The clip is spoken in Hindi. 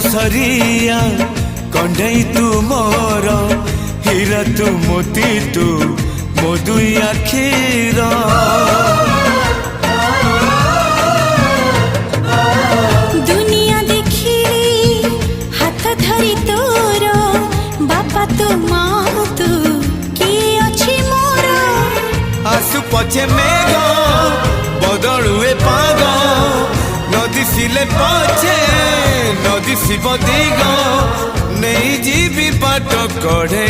सरिया कंढई तू मोर हीरा तू मोती तू मो दुई आखिर दुनिया देखी हाथ धरी तोर बापा तू माँ तू किए अच्छी मोर आसु पछे मेघ बदलुए पाग नदी सिले पछे नदी शिव दिग नहीं जीवी बाट कढ़े।